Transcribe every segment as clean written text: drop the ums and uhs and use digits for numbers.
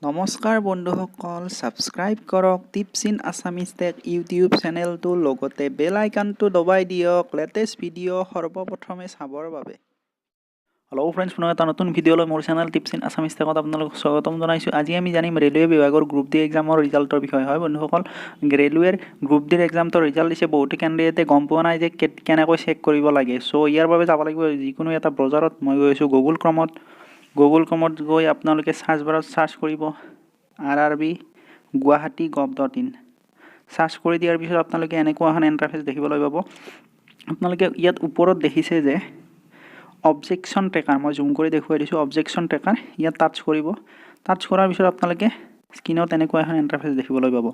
নমস্কাৰ বন্ধুসকল, সাবস্ক্ৰাইব কৰক tips in Assamese tech YouTube চেনেলটো, লগতে বেল আইকনটো দবাই দিয়ক লেটেষ্ট ভিডিঅ' সৰ্বপ্ৰথমে চাবৰ বাবে। হেল্ল' ফ্ৰেণ্ডছ, পুনৰ এটা নতুন ভিডিঅ'লৈ মোৰ চেনেল টিপছ ইন আছামিজ টেকত আপোনালোকক স্বাগতম জনাইছোঁ। আজি আমি জানিম ৰেলৱে বিভাগৰ গ্ৰুপ ডি এক্সামৰ ৰিজাল্টৰ বিষয়ে। হয় বন্ধুসকল, ৰেলৱেৰ গ্ৰুপ ডিৰ এক্সামটোৰ ৰিজাল্ট দিছে। বহুতো কেণ্ডিডেটে গম পোৱা নাই যে কেনেকৈ চেক কৰিব লাগে। চ' ইয়াৰ বাবে যাব লাগিব যিকোনো এটা ব্ৰাউজাৰত। মই গৈছোঁ গুগল ক্ৰমত গৈ আপোনালোকে চাৰ্চ বাৰত চাৰ্চ কৰিব RRB guwahati.gov.in। চাৰ্চ কৰি দিয়াৰ পিছত আপোনালোকে এনেকুৱা এখন ইণ্টাৰফেচ দেখিবলৈ পাব। আপোনালোকে ইয়াত ওপৰত দেখিছে যে অবজেকশ্যন ট্ৰেকাৰ, মই জুম কৰি দেখুৱাই দিছোঁ। অবজেকশ্যন ট্ৰেকাৰ ইয়াত টাচ কৰিব। টাচ কৰাৰ পিছত আপোনালোকে স্ক্ৰীনত এনেকুৱা এখন ইণ্টাৰফেচ দেখিবলৈ পাব।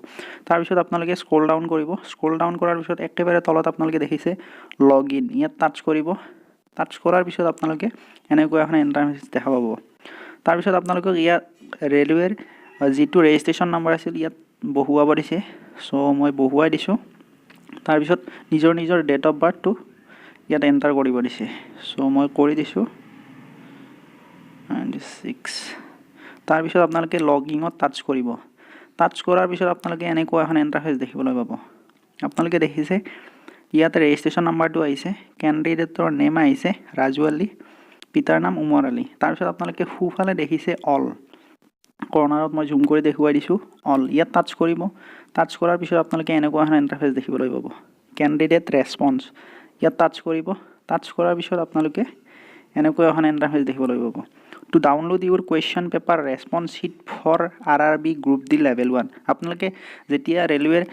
তাৰপিছত আপোনালোকে স্ক্ৰল ডাউন কৰিব। স্ক্ৰল ডাউন কৰাৰ পিছত একেবাৰে তলত আপোনালোকে দেখিছে লগ ইন, ইয়াত টাচ কৰিব। টাচ কৰাৰ পিছত আপোনালোকে এনেকুৱা এখন ইণ্টাৰফেচ দেখা পাব। তাৰপিছত আপোনালোকক ইয়াত ৰেলৱেৰ যিটো ৰেজিষ্ট্ৰেশ্যন নম্বৰ আছিল ইয়াত বহুৱাব দিছে। চ' মই বহুৱাই দিছোঁ। তাৰপিছত নিজৰ ডেট অফ বাৰ্থটো ইয়াত এণ্টাৰ কৰিব দিছে। চ' মই কৰি দিছোঁ 96। তাৰপিছত আপোনালোকে লগিঙত টাচ কৰিব। টাচ কৰাৰ পিছত আপোনালোকে এনেকুৱা এখন ইণ্টাৰফেচ দেখিবলৈ পাব। আপোনালোকে দেখিছে ইয়াত ৰেজিষ্ট্ৰেশ্যন নাম্বাৰটো আহিছে, কেণ্ডিডেটৰ নেম আহিছে ৰাজু আলী, পিতাৰ নাম উমৰ আলী। তাৰপিছত আপোনালোকে সোঁফালে দেখিছে অল, কৰ্নাৰত মই জুম কৰি দেখুৱাই দিছোঁ অল, ইয়াত টাচ কৰিব। টাচ কৰাৰ পিছত আপোনালোকে এনেকুৱা এখন ইণ্টাৰফেচ দেখিবলৈ পাব, কেণ্ডিডেট ৰেছপন্স, ইয়াত টাচ কৰিব। টাচ কৰাৰ পিছত আপোনালোকে এনেকুৱা এখন ইণ্টাৰফেচ দেখিবলৈ পাব। To download your question paper response sheet for RRB group D level 1। আপোনালোকে যেতিয়া ৰেলৱেৰ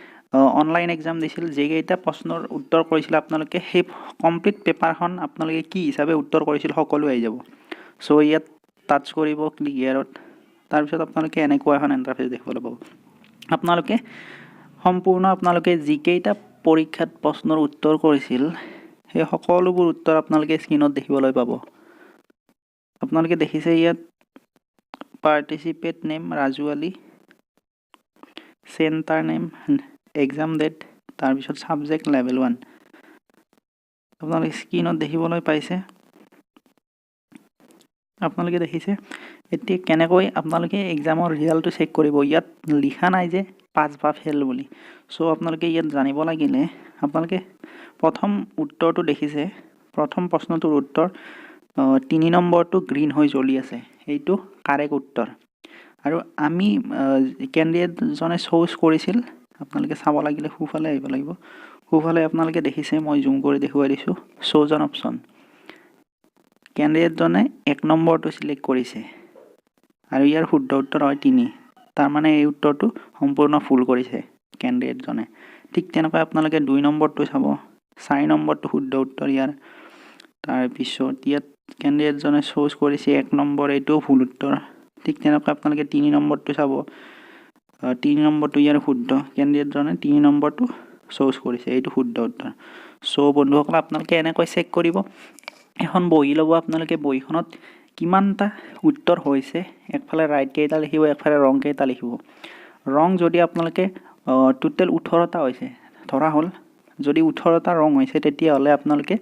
অনলাইন এক্সাম দিছিল, যিকেইটা প্ৰশ্নৰ উত্তৰ কৰিছিল আপোনালোকে সেই কমপ্লিট পেপাৰখন আপোনালোকে কি হিচাপে উত্তৰ কৰিছিল সকলো আহি যাব। চ' ইয়াত টাচ কৰিব ক্লিক হিয়াৰত। তাৰপিছত আপোনালোকে এনেকুৱা এখন ইণ্টাৰফেচ দেখিবলৈ পাব। আপোনালোকে সম্পূৰ্ণ যিকেইটা পৰীক্ষাত প্ৰশ্নৰ উত্তৰ কৰিছিল সেই সকলোবোৰ উত্তৰ আপোনালোকে স্ক্ৰীনত দেখিবলৈ পাব। আপোনালোকে দেখিছে ইয়াত participate name Raju Ali, center name, exam date, তাৰপিছত ছাবজেক্ট লেভেল 1 আপোনালোকে স্ক্ৰীনত দেখিবলৈ পাইছে। আপোনালোকে দেখিছে। এতিয়া কেনেকৈ আপোনালোকে এক্সামৰ ৰিজাল্টটো চেক কৰিব। ইয়াত লিখা নাই যে পাছ বা ফেইল বুলি। চ' আপোনালোকে ইয়াত জানিব লাগিলে আপোনালোকে প্ৰথম উত্তৰটো দেখিছে, প্ৰথম প্ৰশ্নটোৰ উত্তৰ 3 নম্বৰটো গ্ৰীণ হৈ জ্বলি আছে, এইটো কাৰেক্ট উত্তৰ। আৰু আমি কেণ্ডিডেটজনে চুজ কৰিছিল, আপোনালোকে চাব লাগিলে সোঁফালে আহিব লাগিব। সোঁফালে আপোনালোকে দেখিছে, মই জুম কৰি দেখুৱাই দিছোঁ চুজ এন অপশ্যন। কেণ্ডিডেটজনে 1 নম্বৰটো চিলেক্ট কৰিছে আৰু ইয়াৰ শুদ্ধ উত্তৰ হয় 3। তাৰমানে এই উত্তৰটো সম্পূৰ্ণ ভুল কৰিছে কেণ্ডিডেটজনে। ঠিক তেনেকৈ আপোনালোকে 2 নম্বৰটো চাব, 4 নম্বৰটো শুদ্ধ উত্তৰ ইয়াৰ। তাৰপিছত ইয়াত কেণ্ডিডেটজনে চুজ কৰিছে 1 নম্বৰ, এইটোও ভুল উত্তৰ। ঠিক তেনেকৈ আপোনালোকে 3 নম্বৰটো চাব, 3 নম্বৰটো ইয়াৰ শুদ্ধ, কেণ্ডিডেটজনে 3 নম্বৰটো চুজ কৰিছে, এইটো শুদ্ধ উত্তৰ। চ' বন্ধুসকল, আপোনালোকে এনেকৈ চেক কৰিব। এখন বহি ল'ব, আপোনালোকে বহিখনত কিমানটা উত্তৰ হৈছে, একফালে ৰাইট কেইটা লিখিব, একফালে ৰং কেইটা লিখিব। ৰং যদি আপোনালোকে টোটেল 18টা হৈছে, ধৰা হ'ল যদি 18টা ৰং হৈছে, তেতিয়াহ'লে আপোনালোকে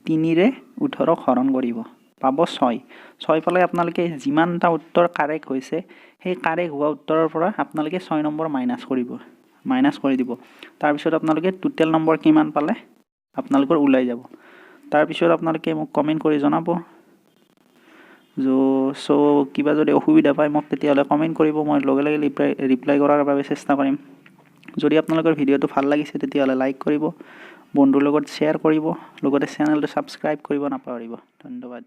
3ৰে 18ক হৰণ কৰিব, পাব 6। 6 পালে আপোনালোকে যিমানটা উত্তৰ কাৰেক্ট হৈছে সেই কাৰেক্ট হোৱা উত্তৰৰ পৰা আপোনালোকে 6 নম্বৰ মাইনাছ কৰি দিব। তাৰপিছত আপোনালোকে টোটেল নম্বৰ কিমান পালে আপোনালোকৰ ওলাই যাব। তাৰপিছত আপোনালোকে মোক কমেণ্ট কৰি জনাব। চ' কিবা যদি অসুবিধা পায় মোক তেতিয়াহ'লে কমেণ্ট কৰিব, মই লগে লগে ৰিপ্লাই কৰাৰ বাবে চেষ্টা কৰিম। যদি আপোনালোকৰ ভিডিঅ'টো ভাল লাগিছে তেতিয়াহ'লে লাইক কৰিব, বন্ধুৰ লগত শ্বেয়াৰ কৰিব, লগতে চেনেলটো ছাবস্ক্ৰাইব কৰিব নাপাহৰিব। ধন্যবাদ।